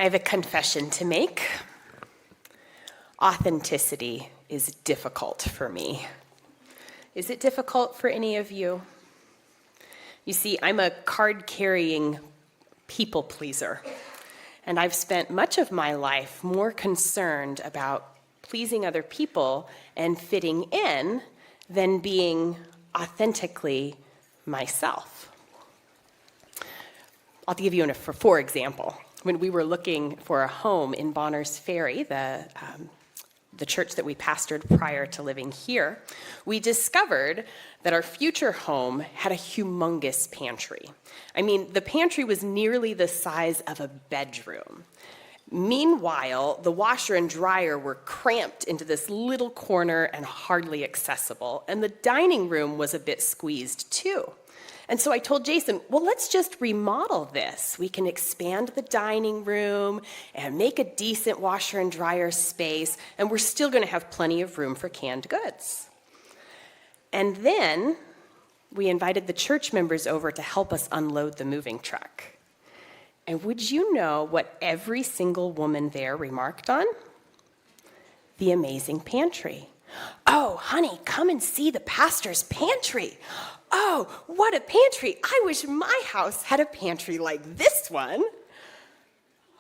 I have a confession to make. Authenticity is difficult for me. Is it difficult for any of you? You see, I'm a card-carrying people pleaser, and I've spent much of my life more concerned about pleasing other people and fitting in than being authentically myself. I'll give you for example. When we were looking for a home in Bonners Ferry, the church that we pastored prior to living here, we discovered that our future home had a humongous pantry. I mean, the pantry was nearly the size of a bedroom. Meanwhile, the washer and dryer were cramped into this little corner and hardly accessible, and the dining room was a bit squeezed too. And so I told Jason, well, let's just remodel this. We can expand the dining room and make a decent washer and dryer space, and we're still going to have plenty of room for canned goods. And then we invited the church members over to help us unload the moving truck. And would you know what every single woman there remarked on? The amazing pantry. Oh, honey, come and see the pastor's pantry. Oh, what a pantry. I wish my house had a pantry like this one.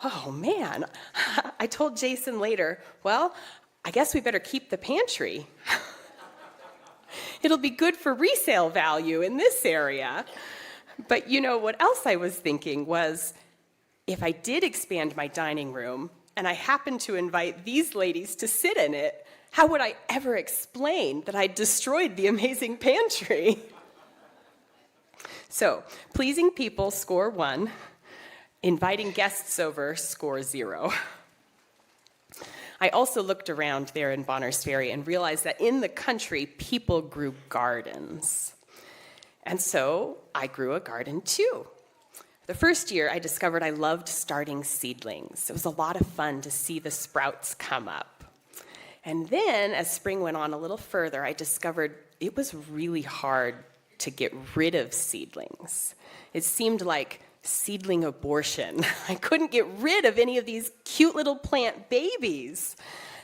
Oh, man. I told Jason later, well, I guess we better keep the pantry. It'll be good for resale value in this area. But you know what else I was thinking was, if I did expand my dining room and I happened to invite these ladies to sit in it, how would I ever explain that I destroyed the amazing pantry? So, pleasing people, score 1. Inviting guests over, score 0. I also looked around there in Bonners Ferry and realized that in the country, people grew gardens. And so I grew a garden too. The first year, I discovered I loved starting seedlings. It was a lot of fun to see the sprouts come up. And then, as spring went on a little further, I discovered it was really hard to get rid of seedlings. It seemed like seedling abortion. I couldn't get rid of any of these cute little plant babies.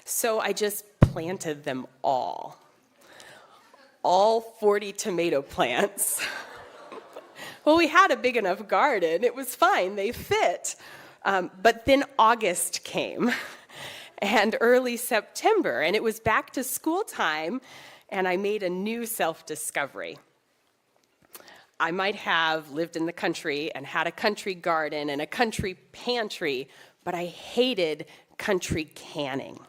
So I just planted them all 40 tomato plants. Well, we had a big enough garden. It was fine. They fit. But then August came and early September, and it was back to school time, and I made a new self-discovery. I might have lived in the country and had a country garden and a country pantry, but I hated country canning.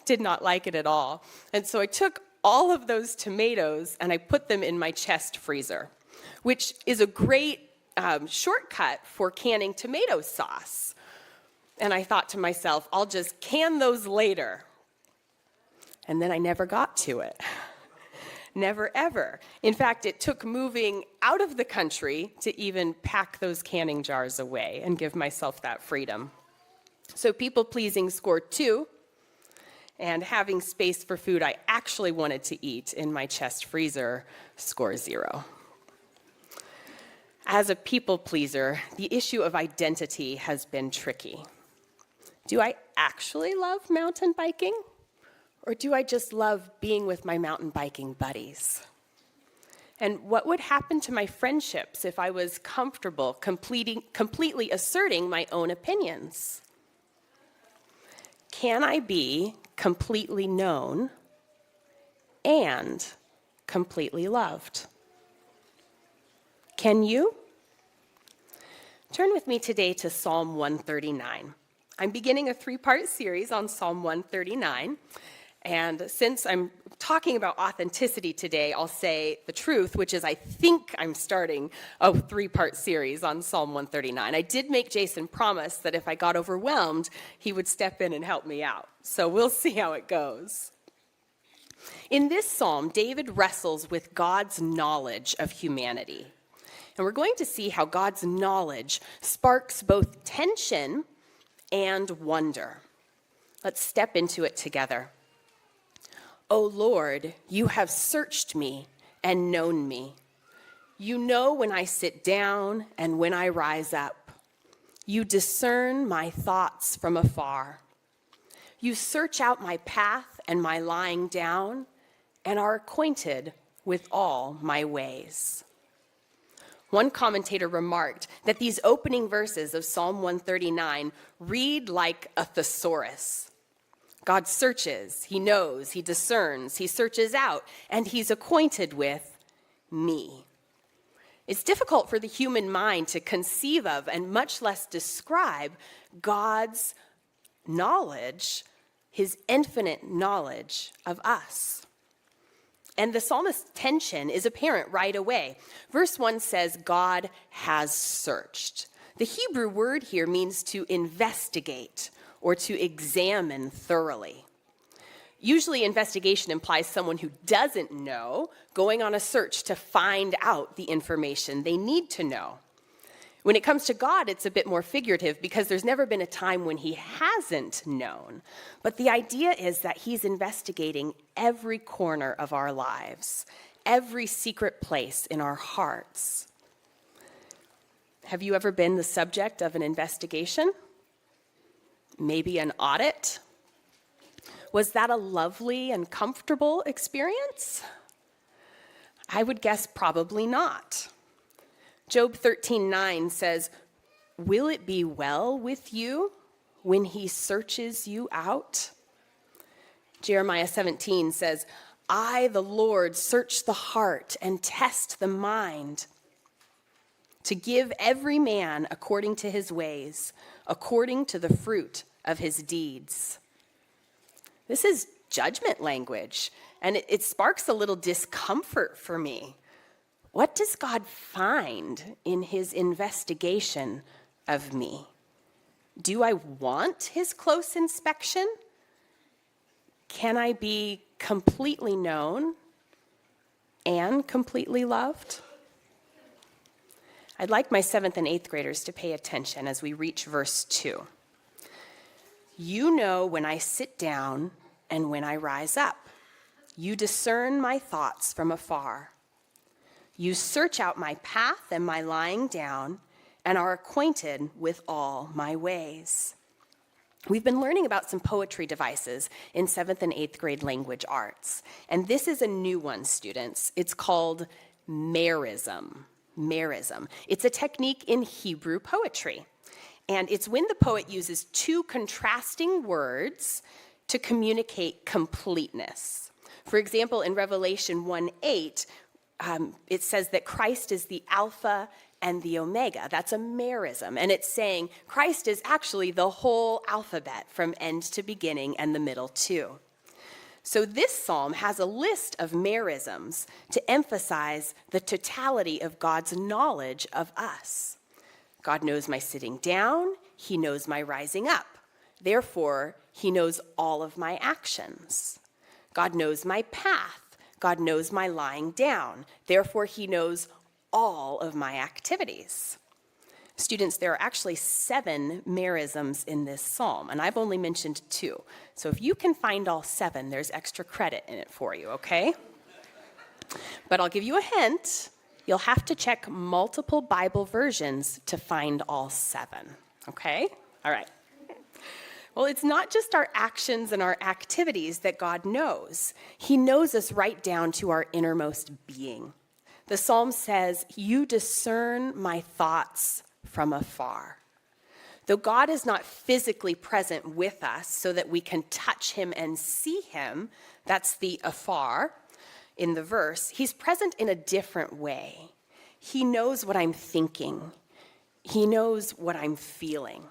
Did not like it at all. And so I took all of those tomatoes and I put them in my chest freezer, which is a great shortcut for canning tomato sauce. And I thought to myself, I'll just can those later. And then I never got to it. Never, ever. In fact, it took moving out of the country to even pack those canning jars away and give myself that freedom. So people-pleasing scored 2, and having space for food I actually wanted to eat in my chest freezer score 0. As a people-pleaser, the issue of identity has been tricky. Do I actually love mountain biking? Or do I just love being with my mountain biking buddies? And what would happen to my friendships if I was comfortable completely asserting my own opinions? Can I be completely known and completely loved? Can you? Turn with me today to Psalm 139. I'm beginning a 3-part series on Psalm 139. And since I'm talking about authenticity today, I'll say the truth, which is I think I'm starting a 3-part series on Psalm 139. I did make Jason promise that if I got overwhelmed, he would step in and help me out. So we'll see how it goes. In this psalm, David wrestles with God's knowledge of humanity. And we're going to see how God's knowledge sparks both tension and wonder. Let's step into it together. O Lord, you have searched me and known me. You know when I sit down and when I rise up. You discern my thoughts from afar. You search out my path and my lying down, and are acquainted with all my ways. One commentator remarked that these opening verses of Psalm 139 read like a thesaurus. God searches, he knows, he discerns, he searches out, and he's acquainted with me. It's difficult for the human mind to conceive of and much less describe God's knowledge, his infinite knowledge of us. And the psalmist's tension is apparent right away. Verse 1 says, God has searched. The Hebrew word here means to investigate or to examine thoroughly. Usually, investigation implies someone who doesn't know going on a search to find out the information they need to know. When it comes to God, it's a bit more figurative because there's never been a time when he hasn't known. But the idea is that he's investigating every corner of our lives, every secret place in our hearts. Have you ever been the subject of an investigation? Maybe an audit? Was that a lovely and comfortable experience? I would guess probably not. Job 13:9 says, "Will it be well with you when he searches you out?" Jeremiah 17 says, "I, the Lord, search the heart and test the mind, to give every man according to his ways, according to the fruit of his deeds." This is judgment language, and it sparks a little discomfort for me. What does God find in his investigation of me? Do I want his close inspection? Can I be completely known and completely loved? I'd like my 7th and 8th graders to pay attention as we reach verse 2. You know when I sit down and when I rise up. You discern my thoughts from afar. You search out my path and my lying down, and are acquainted with all my ways. We've been learning about some poetry devices in 7th and 8th grade language arts. And this is a new one, students. It's called merism. Merism. It's a technique in Hebrew poetry. And it's when the poet uses two contrasting words to communicate completeness. For example, in Revelation 1:8, it says that Christ is the Alpha and the Omega. That's a merism. And it's saying Christ is actually the whole alphabet from end to beginning and the middle too. So this psalm has a list of merisms to emphasize the totality of God's knowledge of us. God knows my sitting down. He knows my rising up. Therefore, he knows all of my actions. God knows my path. God knows my lying down. Therefore, he knows all of my activities. Students, there are actually 7 merisms in this psalm, and I've only mentioned 2. So if you can find all 7, there's extra credit in it for you, okay? But I'll give you a hint. You'll have to check multiple Bible versions to find all 7, okay? All right. Well, it's not just our actions and our activities that God knows. He knows us right down to our innermost being. The psalm says, you discern my thoughts from afar. Though God is not physically present with us so that we can touch him and see him, that's the afar in the verse, he's present in a different way. He knows what I'm thinking. He knows what I'm feeling.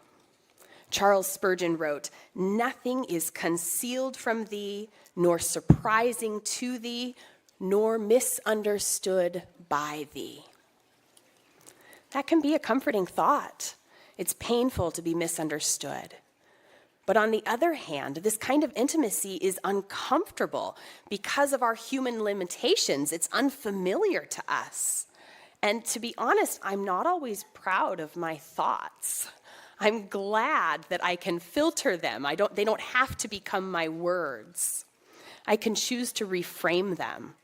Charles Spurgeon wrote, "Nothing is concealed from thee, nor surprising to thee, nor misunderstood by thee." That can be a comforting thought. It's painful to be misunderstood. But on the other hand, this kind of intimacy is uncomfortable because of our human limitations. It's unfamiliar to us. And to be honest, I'm not always proud of my thoughts. I'm glad that I can filter them. They don't have to become my words. I can choose to reframe them.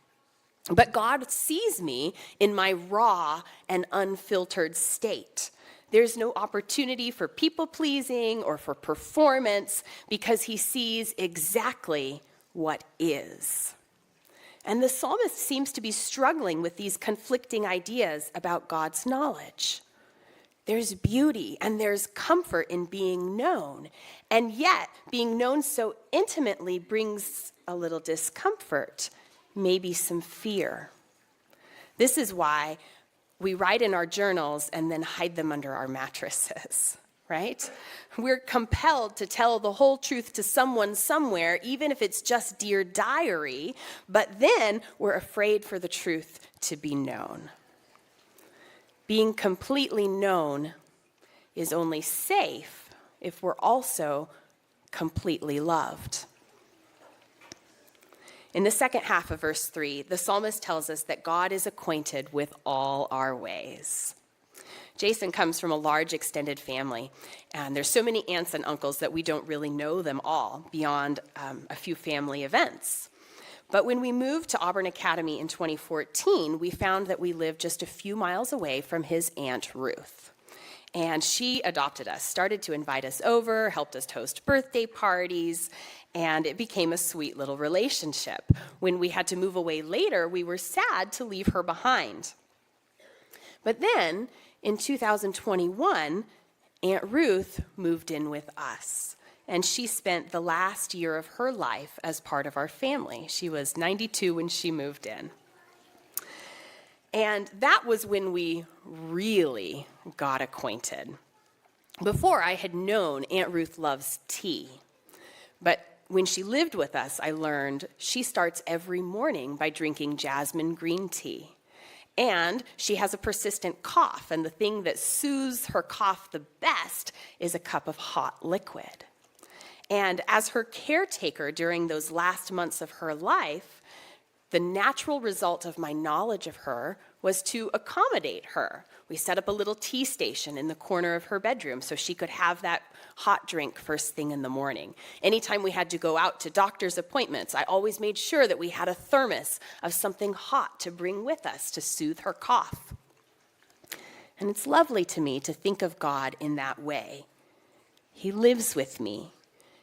But God sees me in my raw and unfiltered state. There's no opportunity for people-pleasing or for performance because he sees exactly what is. And the psalmist seems to be struggling with these conflicting ideas about God's knowledge. There's beauty and there's comfort in being known, and yet being known so intimately brings a little discomfort, maybe some fear. This is why we write in our journals and then hide them under our mattresses, right? We're compelled to tell the whole truth to someone somewhere, even if it's just Dear Diary, but then we're afraid for the truth to be known. Being completely known is only safe if we're also completely loved. In the second half of verse 3, the psalmist tells us that God is acquainted with all our ways. Jason comes from a large extended family, and there's so many aunts and uncles that we don't really know them all beyond a few family events. But when we moved to Auburn Academy in 2014, we found that we lived just a few miles away from his Aunt Ruth. And she adopted us, started to invite us over, helped us host birthday parties, and it became a sweet little relationship. When we had to move away later, we were sad to leave her behind. But then, in 2021, Aunt Ruth moved in with us. And she spent the last year of her life as part of our family. She was 92 when she moved in. And that was when we really got acquainted. Before, I had known Aunt Ruth loves tea. But when she lived with us, I learned she starts every morning by drinking jasmine green tea. And she has a persistent cough, and the thing that soothes her cough the best is a cup of hot liquid. And as her caretaker during those last months of her life, the natural result of my knowledge of her was to accommodate her. We set up a little tea station in the corner of her bedroom so she could have that hot drink first thing in the morning. Anytime we had to go out to doctor's appointments, I always made sure that we had a thermos of something hot to bring with us to soothe her cough. And it's lovely to me to think of God in that way. He lives with me.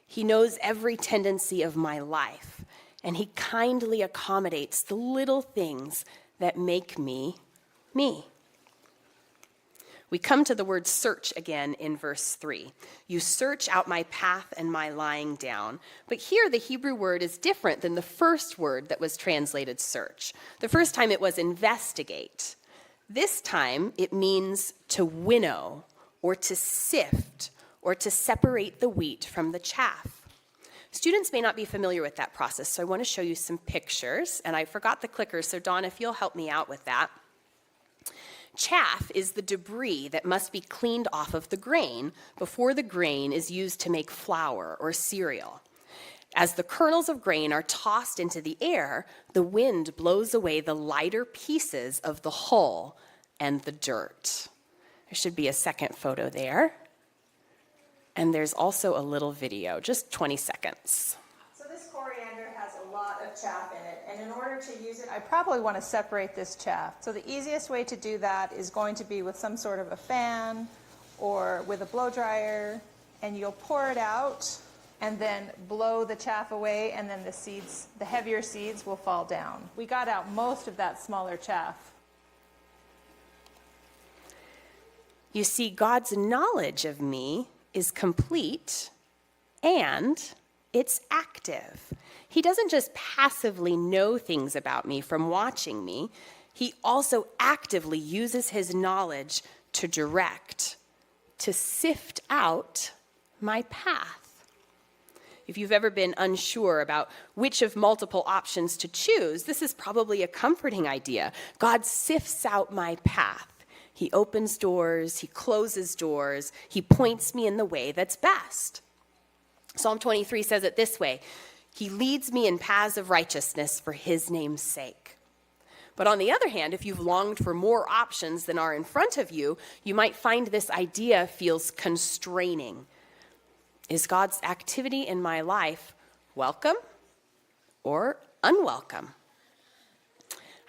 He knows every tendency of my life, and he kindly accommodates the little things that make me, me. We come to the word search again in verse 3. You search out my path and my lying down. But here the Hebrew word is different than the first word that was translated search. The first time it was investigate. This time it means to winnow or to sift or to separate the wheat from the chaff. Students may not be familiar with that process, so I want to show you some pictures. And I forgot the clicker, so Dawn, if you'll help me out with that. Chaff is the debris that must be cleaned off of the grain before the grain is used to make flour or cereal. As the kernels of grain are tossed into the air, the wind blows away the lighter pieces of the hull and the dirt. There should be a second photo there. And there's also a little video, just 20 seconds. So this coriander has a lot of chaff in it, and in order to use it, I probably want to separate this chaff. So the easiest way to do that is going to be with some sort of a fan or with a blow dryer, and you'll pour it out and then blow the chaff away, and then the seeds, the heavier seeds, will fall down. We got out most of that smaller chaff. You see, God's knowledge of me is complete and it's active. He doesn't just passively know things about me from watching me. He also actively uses his knowledge to direct, to sift out my path. If you've ever been unsure about which of multiple options to choose, this is probably a comforting idea. God sifts out my path. He opens doors, he closes doors, he points me in the way that's best. Psalm 23 says it this way, he leads me in paths of righteousness for his name's sake. But on the other hand, if you've longed for more options than are in front of you, you might find this idea feels constraining. Is God's activity in my life welcome or unwelcome?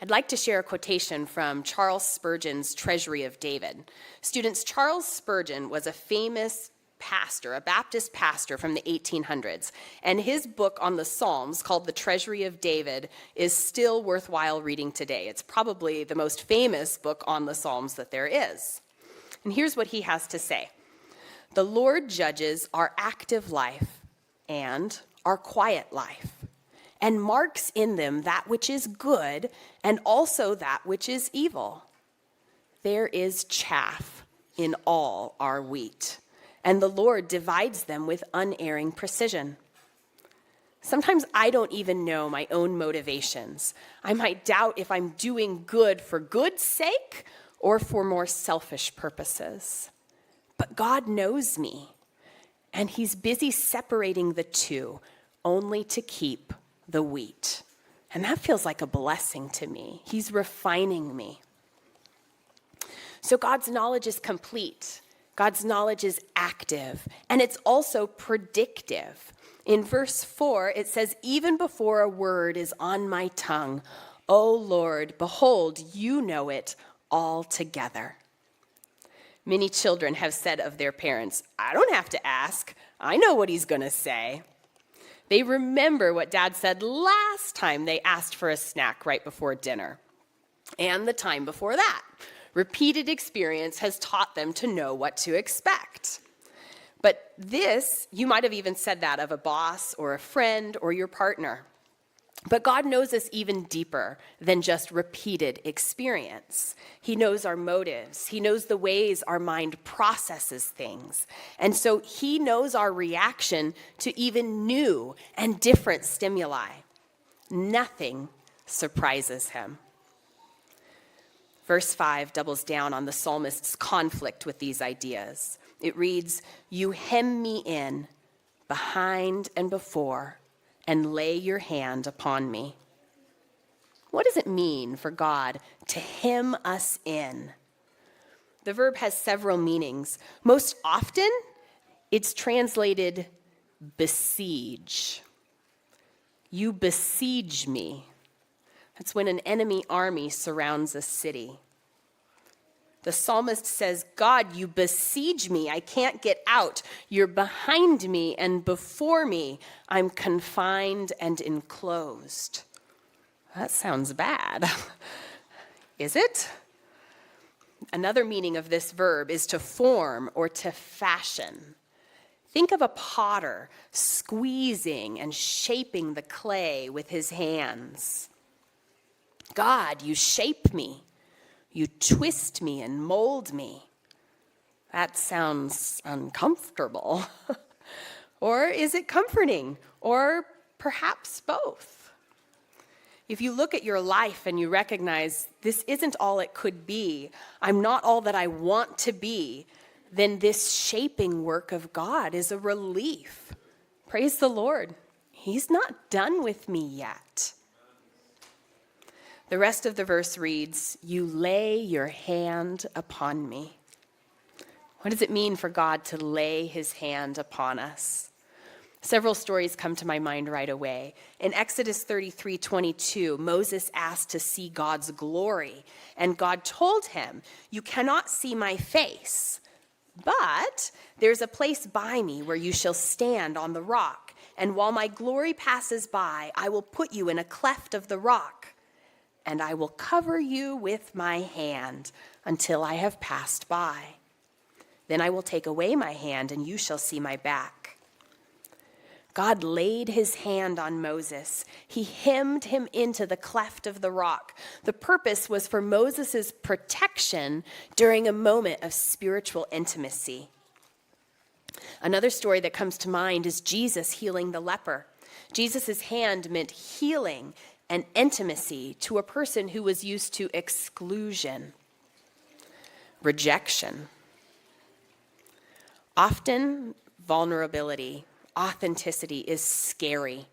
I'd like to share a quotation from Charles Spurgeon's Treasury of David. Students, Charles Spurgeon was a famous pastor, a Baptist pastor from the 1800s, and his book on the Psalms, called The Treasury of David, is still worthwhile reading today. It's probably the most famous book on the Psalms that there is. And here's what he has to say. The Lord judges our active life and our quiet life, and marks in them that which is good and also that which is evil. There is chaff in all our wheat, and the Lord divides them with unerring precision. Sometimes I don't even know my own motivations. I might doubt if I'm doing good for good's sake or for more selfish purposes. But God knows me, and he's busy separating the two only to keep the wheat. And that feels like a blessing to me. He's refining me. So God's knowledge is complete. God's knowledge is active, and it's also predictive. In verse 4, it says, even before a word is on my tongue, O Lord, behold, you know it altogether. Many children have said of their parents, I don't have to ask. I know what he's going to say. They remember what Dad said last time they asked for a snack right before dinner, and the time before that. Repeated experience has taught them to know what to expect. But this, you might have even said that of a boss or a friend or your partner. But God knows us even deeper than just repeated experience. He knows our motives. He knows the ways our mind processes things. And so he knows our reaction to even new and different stimuli. Nothing surprises him. Verse 5 doubles down on the psalmist's conflict with these ideas. It reads, you hem me in, behind and before, and lay your hand upon me. What does it mean for God to hem us in? The verb has several meanings. Most often, it's translated besiege. You besiege me. That's when an enemy army surrounds a city. The psalmist says, God, you besiege me. I can't get out. You're behind me and before me. I'm confined and enclosed. That sounds bad. Is it? Another meaning of this verb is to form or to fashion. Think of a potter squeezing and shaping the clay with his hands. God, you shape me. You twist me and mold me. That sounds uncomfortable. Or is it comforting? Or perhaps both? If you look at your life and you recognize this isn't all it could be, I'm not all that I want to be, then this shaping work of God is a relief. Praise the Lord. He's not done with me yet. The rest of the verse reads, you lay your hand upon me. What does it mean for God to lay his hand upon us? Several stories come to my mind right away. In Exodus 33:22, Moses asked to see God's glory, and God told him, you cannot see my face, but there's a place by me where you shall stand on the rock, and while my glory passes by, I will put you in a cleft of the rock, and I will cover you with my hand until I have passed by. Then I will take away my hand, and you shall see my back. God laid his hand on Moses. He hemmed him into the cleft of the rock. The purpose was for Moses' protection during a moment of spiritual intimacy. Another story that comes to mind is Jesus healing the leper. Jesus' hand meant healing and intimacy to a person who was used to exclusion, rejection. Often, vulnerability, authenticity is scary.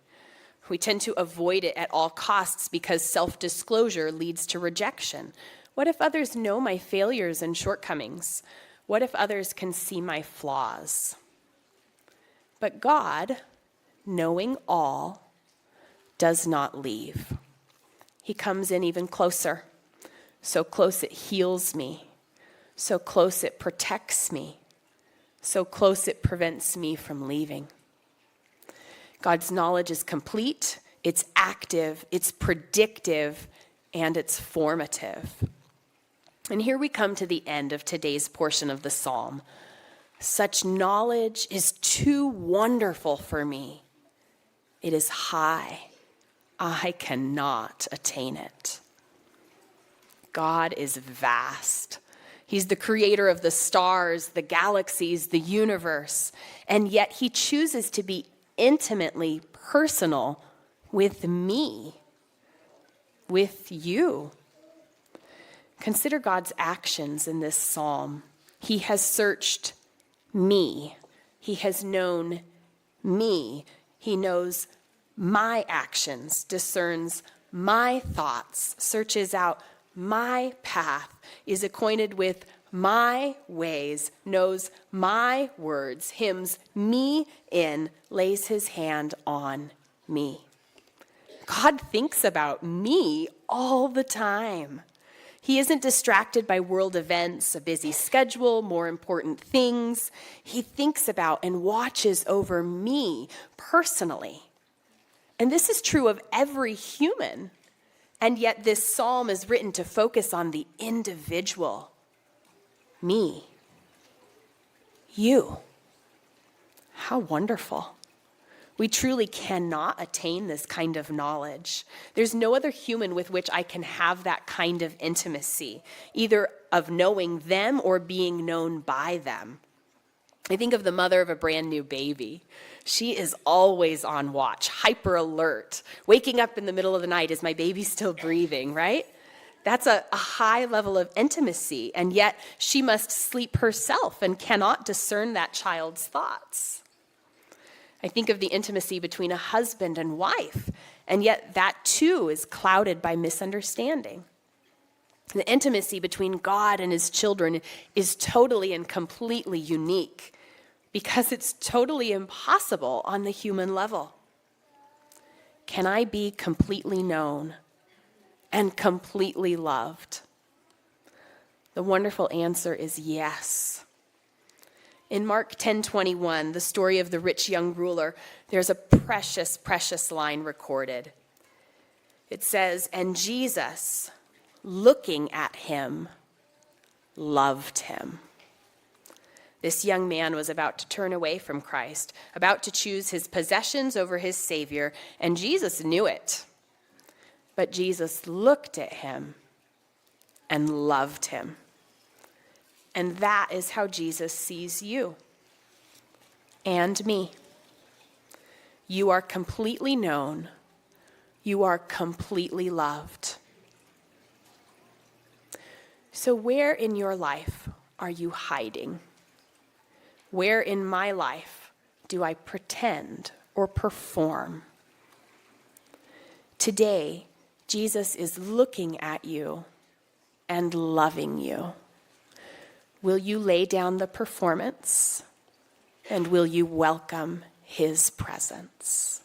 We tend to avoid it at all costs because self-disclosure leads to rejection. What if others know my failures and shortcomings? What if others can see my flaws? But God, knowing all, does not leave. he comes in even closer. So close it heals me. So close it protects me. So close it prevents me from leaving. God's knowledge is complete, it's active, it's predictive, and it's formative. And here we come to the end of today's portion of the psalm. Such knowledge is too wonderful for me. It is high. I cannot attain it. God is vast. He's the creator of the stars, the galaxies, the universe, and yet he chooses to be intimately personal with me, with you. Consider God's actions in this psalm. He has searched me. He has known me. He knows my actions, discerns my thoughts, searches out my path, is acquainted with my ways, knows my words, hymns me in, lays his hand on me. God thinks about me all the time. He isn't distracted by world events, a busy schedule, more important things. He thinks about and watches over me personally. And this is true of every human. And yet this psalm is written to focus on the individual. Me. You. How wonderful. We truly cannot attain this kind of knowledge. There's no other human with which I can have that kind of intimacy, either of knowing them or being known by them. I think of the mother of a brand new baby. She is always on watch, hyper alert, waking up in the middle of the night, is my baby still breathing, right? That's a high level of intimacy, and yet she must sleep herself and cannot discern that child's thoughts. I think of the intimacy between a husband and wife, and yet that too is clouded by misunderstanding. The intimacy between God and his children is totally and completely unique because it's totally impossible on the human level. Can I be completely known and completely loved? The wonderful answer is yes. In Mark 10:21, the story of the rich young ruler, there's a precious, precious line recorded. It says, "And Jesus, looking at him, loved him." This young man was about to turn away from Christ, about to choose his possessions over his Savior, and Jesus knew it. But Jesus looked at him and loved him. And that is how Jesus sees you and me. You are completely known. You are completely loved. So where in your life are you hiding? Where in my life do I pretend or perform? Today, Jesus is looking at you and loving you. Will you lay down the performance and will you welcome his presence?